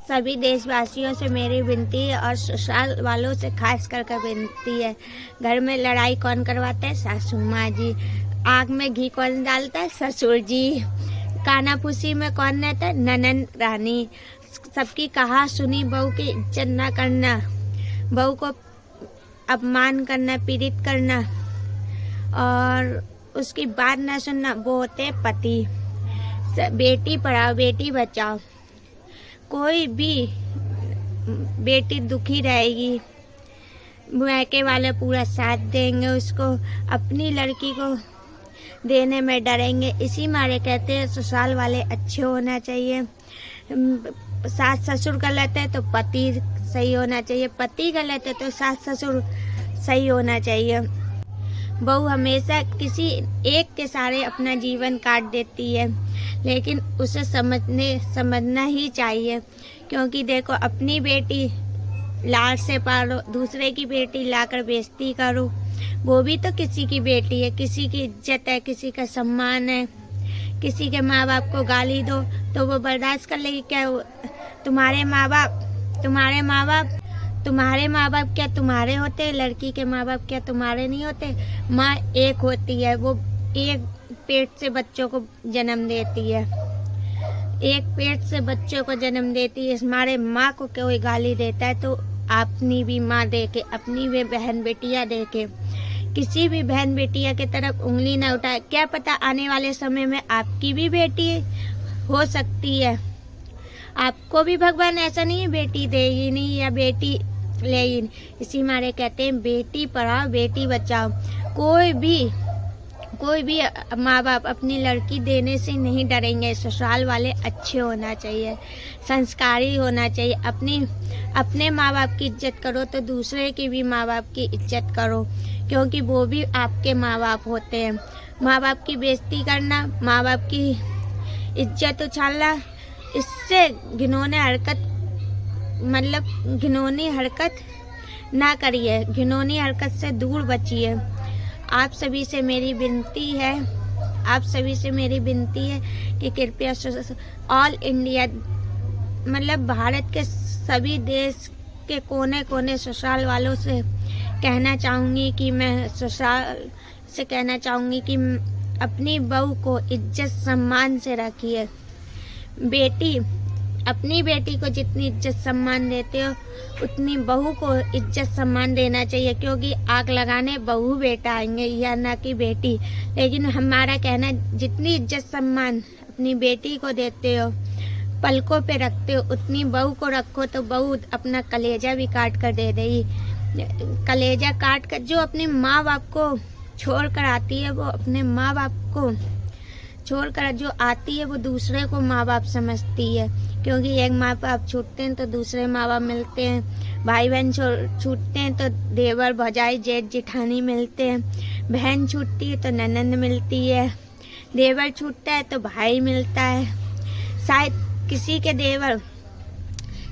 सभी देशवासियों से मेरी विनती है और ससुराल वालों से खास कर विनती है, घर में लड़ाई कौन करवाता है? सासू माँ जी। आग में घी कौन डालता है? ससुर जी। कानाफूसी में कौन रहता है? ननद रानी। सबकी कहा सुनी बहू की इज्जत ना करना, बहू को अपमान करना, पीड़ित करना और उसकी बात ना सुनना, वो होते पति। बेटी पढ़ाओ बेटी बचाओ। कोई भी बेटी दुखी रहेगी, मायके वाले पूरा साथ देंगे, उसको अपनी लड़की को देने में डरेंगे। इसी मारे कहते हैं ससुराल वाले अच्छे होना चाहिए। सास ससुर गलत है तो पति सही होना चाहिए, पति गलत है तो सास ससुर सही होना चाहिए। बहू हमेशा किसी एक के सारे अपना जीवन काट देती है, लेकिन उसे समझना ही चाहिए, क्योंकि देखो अपनी बेटी लाड से पालो, दूसरे की बेटी लाकर बेइज्जती करो, वो भी तो किसी की बेटी है, किसी की इज्जत है, किसी का सम्मान है। किसी के माँ बाप को गाली दो तो वो बर्दाश्त कर लेगी क्या? तुम्हारे माँ बाप क्या तुम्हारे होते? लड़की के माँ बाप क्या तुम्हारे नहीं होते? माँ एक होती है, वो एक पेट से बच्चों को जन्म देती है, एक पेट से बच्चों को जन्म देती है। हमारे माँ को कोई गाली देता है तो अपनी भी माँ देके, अपनी भी बहन बेटियाँ देके, किसी भी बहन बेटिया की तरफ उंगली ना उठाए। क्या पता आने वाले समय में आपकी भी बेटी हो सकती है, आपको भी भगवान ऐसा नहीं है बेटी दे ही नहीं या बेटी ले ही नहीं। इसी मारे कहते हैं बेटी पढ़ाओ बेटी बचाओ। कोई भी माँ बाप अपनी लड़की देने से नहीं डरेंगे। ससुराल वाले अच्छे होना चाहिए, संस्कारी होना चाहिए। अपने माँ बाप की इज्जत करो तो दूसरे की भी माँ बाप की इज्जत करो, क्योंकि वो भी आपके माँ बाप होते हैं। माँ बाप की बेइज्जती करना, माँ बाप की इज्जत उछालना, इससे घिनौनी हरकत ना करिए, घिनौनी हरकत से दूर बचिए। आप सभी से मेरी विनती है कि कृपया ऑल इंडिया भारत के सभी देश के कोने कोने ससुराल वालों से कहना चाहूँगी कि अपनी बहू को इज्जत सम्मान से रखिए। अपनी बेटी को जितनी इज्जत सम्मान देते हो उतनी बहू को इज्जत सम्मान देना चाहिए, क्योंकि आग लगाने बहू बेटा आएंगे या ना कि बेटी। लेकिन हमारा कहना, जितनी इज्जत सम्मान अपनी बेटी को देते हो, पलकों पे रखते हो, उतनी बहू को रखो तो बहू अपना कलेजा भी काट कर दे देगी। कलेजा काट कर जो अपने माँ बाप को छोड़ कर आती है, वो अपने माँ बाप को छोड़कर जो आती है वो दूसरे को माँ बाप समझती है, क्योंकि एक माँ बाप छूटते हैं तो दूसरे माँ बाप मिलते हैं, भाई बहन छूटते हैं तो देवर भौजाई जेठ जेठानी मिलते हैं, बहन छूटती है तो ननंद मिलती है, देवर छूटता है तो भाई मिलता है। शायद किसी के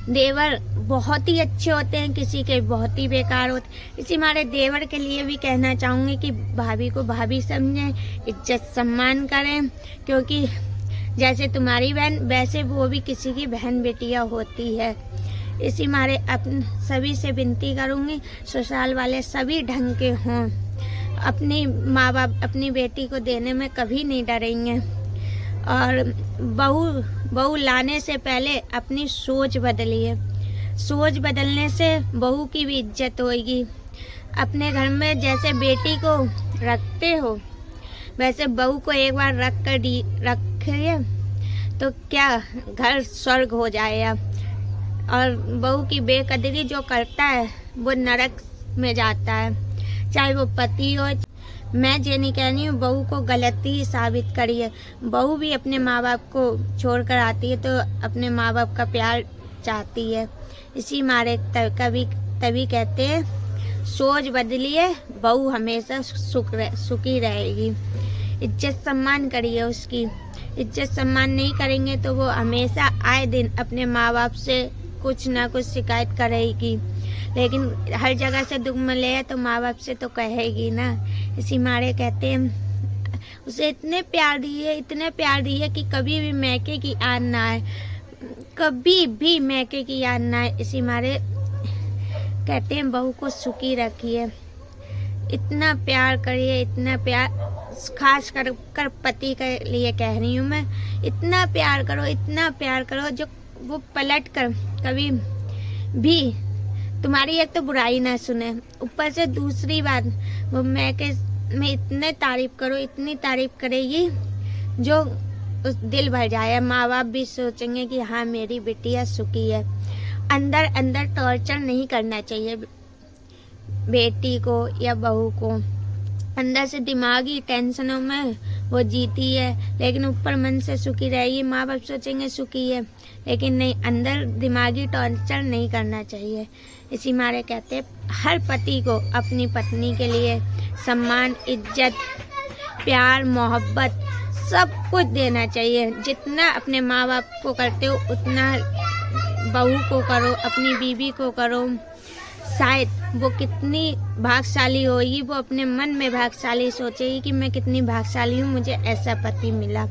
देवर बहुत ही अच्छे होते हैं, किसी के बहुत ही बेकार होते हैं। इसी हमारे देवर के लिए भी कहना चाहूँगी कि भाभी को भाभी समझें, इज्जत सम्मान करें, क्योंकि जैसे तुम्हारी बहन वैसे वो भी किसी की बहन बेटियाँ होती है। इसी हमारे सभी से विनती करूँगी, ससुराल वाले सभी ढंग के हों, अपनी माँ बाप अपनी बेटी को देने में कभी नहीं डरेंगे। और बहू लाने से पहले अपनी सोच बदलिए, सोच बदलने से बहू की भी इज्जत होगी। अपने घर में जैसे बेटी को रखते हो वैसे बहू को एक बार रखिए तो क्या घर स्वर्ग हो जाएगा। और बहू की बेकदरी जो करता है वो नरक में जाता है, चाहे वो पति हो। मैं ये नहीं कह रही हूँ बहू को गलती साबित करिए, बहू भी अपने माँ बाप को छोड़कर आती है तो अपने माँ बाप का प्यार चाहती है। इसी मारे तभी कहते हैं सोच बदलिए, बहू हमेशा सुखी रहेगी। इज्जत सम्मान करिए उसकी, इज्जत सम्मान नहीं करेंगे तो वो हमेशा आए दिन अपने माँ बाप से कुछ ना कुछ शिकायत करेगी, लेकिन हर जगह से दुख मिले तो माँ बाप से तो कहेगी ना। इसी मारे कहते हैं उसे इतने प्यार दिए कि कभी भी मैके की आन ना आए। कभी भी मैके की याद ना आए। इसी मारे कहते हैं बहू को सुखी रखिए, इतना प्यार करिए, इतना प्यार, खास कर पति के लिए कह रही हूँ मैं, इतना प्यार करो, इतना प्यार करो जो वो पलट कर कभी भी तुम्हारी एक तो बुराई ना सुने। ऊपर से दूसरी बात, वो मैके में इतने तारीफ करो, इतनी तारीफ करेगी जो उस दिल भर जाए। माँ बाप भी सोचेंगे कि हाँ मेरी बिटिया सुखी है। अंदर अंदर टॉर्चर नहीं करना चाहिए बेटी को या बहू को। अंदर से दिमागी टेंशनों में वो जीती है, लेकिन ऊपर मन से सुखी रहेगी। माँ बाप सोचेंगे सुखी है, लेकिन नहीं, अंदर दिमागी टॉर्चर नहीं करना चाहिए। इसी मारे कहते हैं हर पति को अपनी पत्नी के लिए सम्मान, इज्जत, प्यार, मोहब्बत सब कुछ देना चाहिए। जितना अपने माँ बाप को करते हो उतना बहू को करो, अपनी बीवी को करो। शायद वो कितनी भाग्यशाली होगी, वो अपने मन में भाग्यशाली सोचेगी कि मैं कितनी भाग्यशाली हूँ, मुझे ऐसा पति मिला।